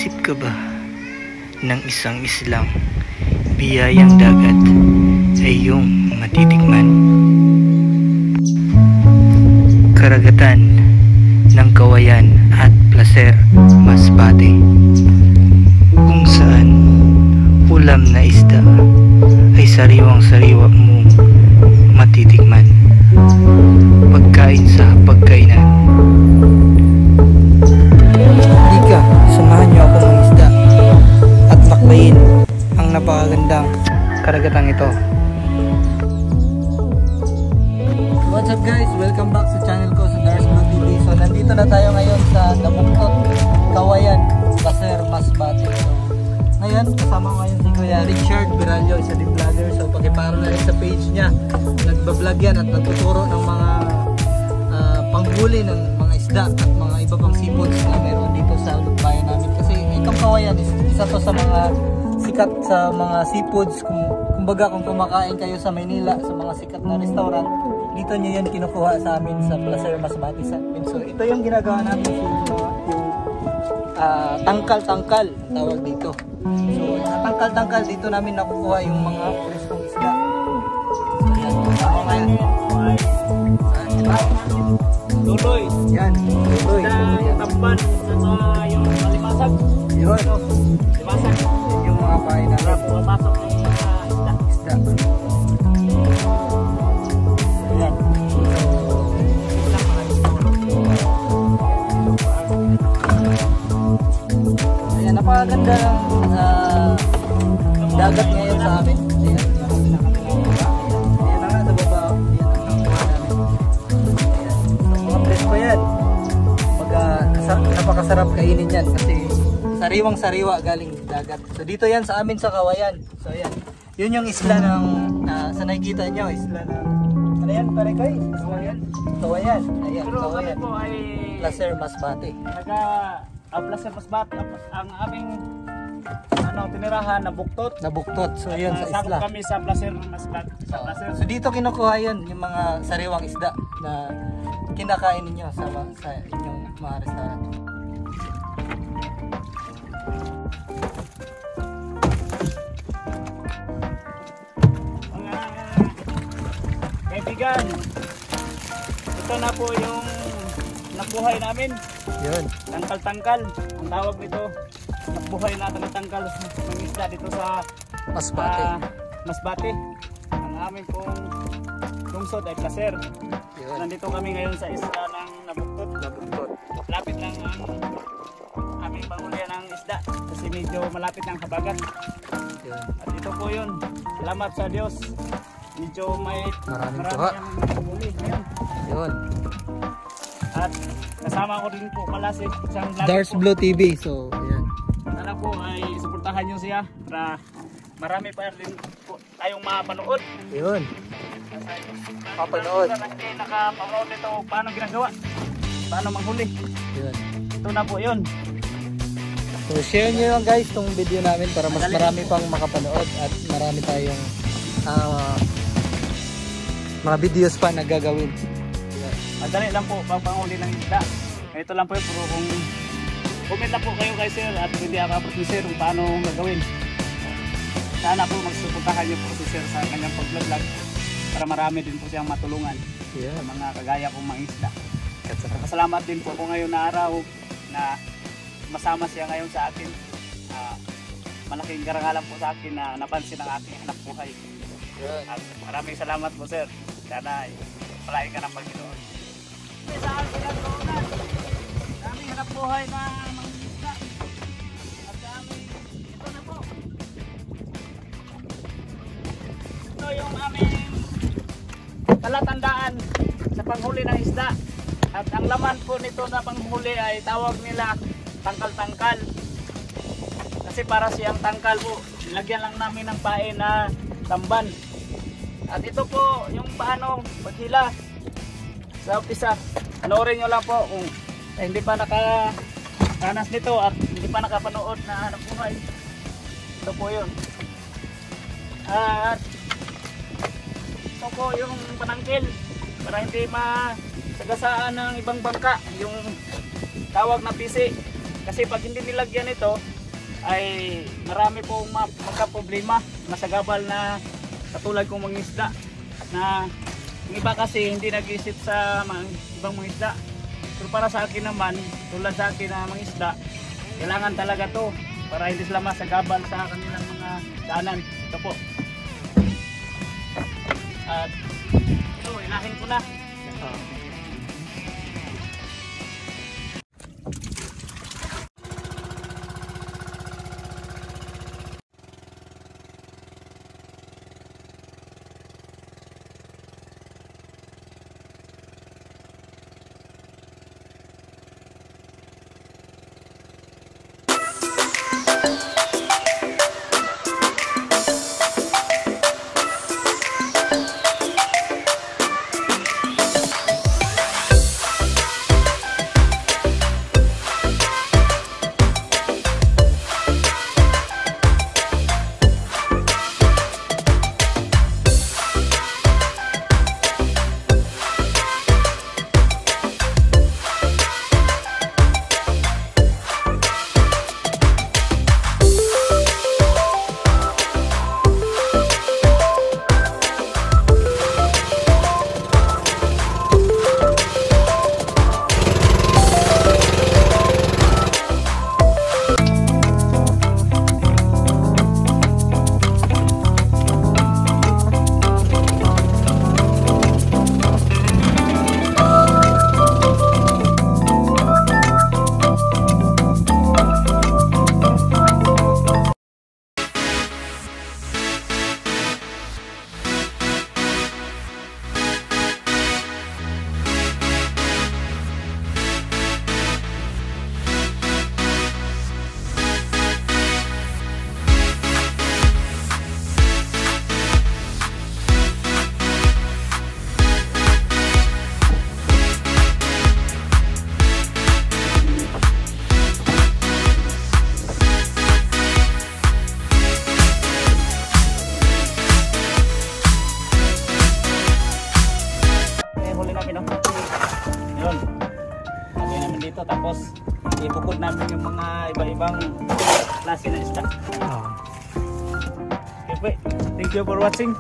Nakaisip ka ba ng isang islang biyayang dagat ay iyong matitikman? Karagatan ng Kawayan at Placer, Masbate, kung saan ulam na isda ay sariwang-sariwa mong matitikman. Pagkain sa pagkainan. Halika, samahan niyo ako ng isda at lakbayin ang napakagandang karagatang ito. What's up guys? Welcome back sa channel ko sa Dars Blue TV. So nandito na tayo ngayon sa Nabuktot, Kawayan, Placer, Masbate. So ngayon kasama ko ngayon si Kuya Richard Beralio, isa din vlogger. So pakiparo na rin sa page niya. Nagbablog yan at nagtuturo ng mga panghuli ng mga isda at mga iba pang seafoods na meron dito sa bayan namin. Kasi itong Kawayan is isa to sa mga sikat sa mga seafoods. Kumbaga kung kumakain kayo sa Maynila sa mga sikat na restaurant, dito nyo yan kinukuha sa amin sa Placer, Masbate sa amin. So ito yung ginagawa namin, yung tangkal-tangkal tawag dito. So sa tangkal-tangkal dito namin nakukuha yung mga preskong isda. So yan, tama nga yan. Tuloy. Yan, tuloy. Tamban sa yung limasag. Yun. Limasag. Yung mga bahay namin. Pumapasok yung Isda. Ayan. Ayan, napakaganda ng dagat ngayon sa amin. Ayan. Ayan na nga sa baba. Ayan ang nakuha namin. Ayan. Mga presko yan. Napakasarap kainin yan kasi sariwang sariwa galing dagat. So dito yan sa amin sa Kawayan. So ayan. Yun yung isla ng sa nakikita nyo, isla ng ano yan pare kay? Kawayan. Kawayan. Ayan, pero Kawayan. kami po ay Placer, Masbate. Placer, Masbate. Ang aming tinirahan na Buktot. Nabuktot. So yun sa isla. Kami sa Placer, Masbate. Sa Placer. So dito kinukuha yun yung mga sariwang isda na kinakain ninyo sa inyong mga restaurant. Kaibigan, ito na po yung nabuhay namin. Yun. Tangkal-tangkal, ang tawag nito. Nabuhay natin ng tangkal ng isda dito sa Masbate. Masbate. Ang aming pong lungsod ay Placer. Yun. Nandito kami ngayon sa isla ng Nabuktot. Nabuktot. Lapit lang ang aming pangulian ng isda kasi medyo malapit ng habagat. Yun. At ito po yun. Salamat sa Diyos. Medyo Maraming ang huli ngayon. Yun. At kasama ko rin po pala si isang Dars po. Blue TV. So, ayan. Sana po ay suportahan nyo siya para marami pa rin po tayong mapanood. Yun. Mapanood. Hindi nakapanood ito paano ginagawa. Paano manghuli. Yun. Ito na po yun. So, share nyo lang guys itong video namin para mas marami pang makapanood at marami tayong mga videos pa na gagawin. Madali lang po pagpanghuli ng isda. Ito lang po yun, puro kung comment lang po kayo kay sir at hindi ako ni sir kung paano gagawin. Sana po magsuportahan niyo po si sir sa kanyang pag-vlog para marami din po siyang matulungan sa mga kagaya kong mga isda. Salamat din po ako ngayon na araw na masama siya ngayon sa akin. Malaking karangalan po sa akin na napansin ang aking anak buhay. At maraming salamat po sir. Sana palain ka ng Panginoon. Sa aking pinagdoonan, daming hanap buhay na mga isda. At kami, ito na po. Ito yung aming palatandaan sa panghuli ng isda. At ang laman po nito na panghuli ay tawag nila tangkal-tangkal. Kasi para siyang tangkal po, nilagyan lang namin ng pae na tamban. At ito po yung paano paghila sa umpisa. Panoorin nyo lang po kung hindi pa nakaranas nito at hindi pa nakapanood na hanap buhay. Ito po yun. At ito po yung panangkil para hindi masagasaan ng ibang bangka yung tawag na pisi. Kasi pag hindi nilagyan ito, ay marami pong magka-problema, masagabal na katulad kong mga isda na yung iba kasi hindi nag-isip sa ibang mga isda. Pero para sa akin naman, tulad sa akin na mga isda, kailangan talaga to para hindi sila masagabal sa kanilang mga daanan. Ito po. At ito, ilahin ko na. Yun. Lagay namin dito tapos ibukod namin yung mga iba-ibang klase na isda. Okay, thank you for watching.